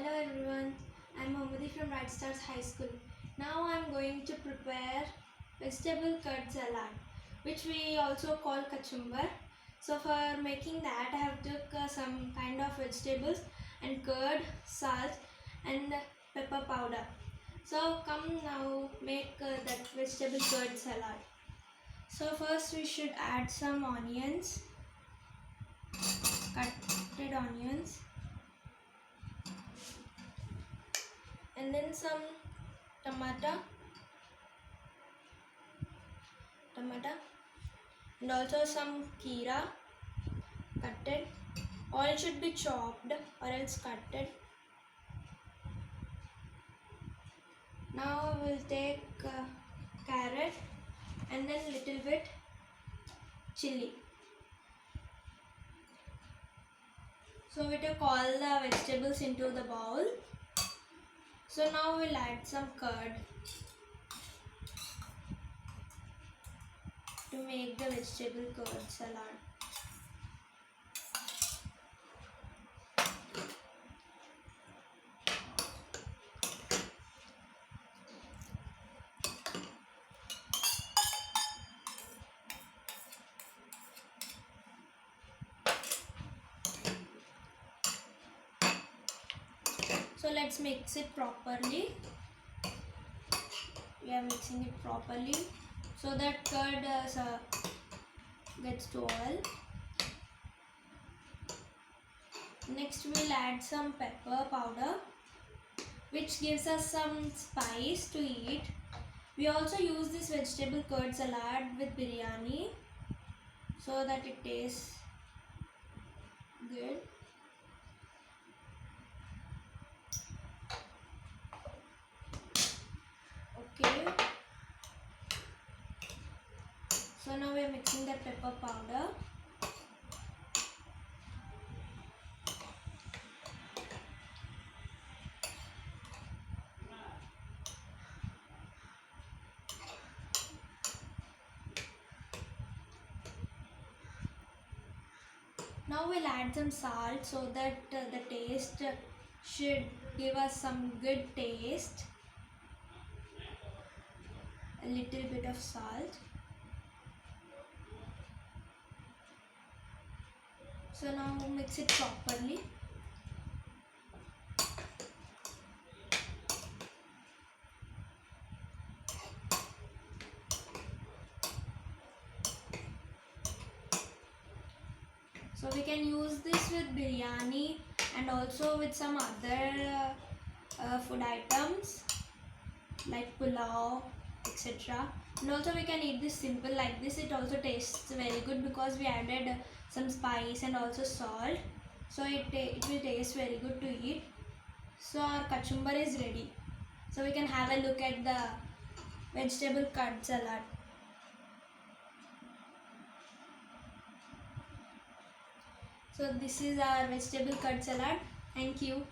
Hello everyone, I'm Mohammadi from Right Stars High School. Now I'm going to prepare vegetable curd salad, which we also call kachumbar. So for making that I have took some kind of vegetables and curd, salt and pepper powder. So come now make that vegetable curd salad. So first we should add some onions, cutted onions, and then some tomato and also some keera cutted, or it should be chopped or else cutted. Now we'll take carrot and then little bit chili. So we took all the vegetables into the bowl. So now we'll add some curd to make the vegetable curd salad. So let's mix it properly. We are mixing it properly so that curd gets to oil. Next we'll add some pepper powder, which gives us some spice to eat. We also use this vegetable curd salad with biryani so that it tastes good. Okay. So now we are mixing the pepper powder. Now we'll add some salt so that the taste should give us some good taste. A little bit of salt. So now mix it properly. So we can use this with biryani and also with some other food items like pulao, etc. And also we can eat this simple like this. It also tastes very good because we added some spice and also salt. So it will taste very good to eat. So our kachumbar is ready. So we can have a look at the vegetable curd salad. So this is our vegetable curd salad. Thank you.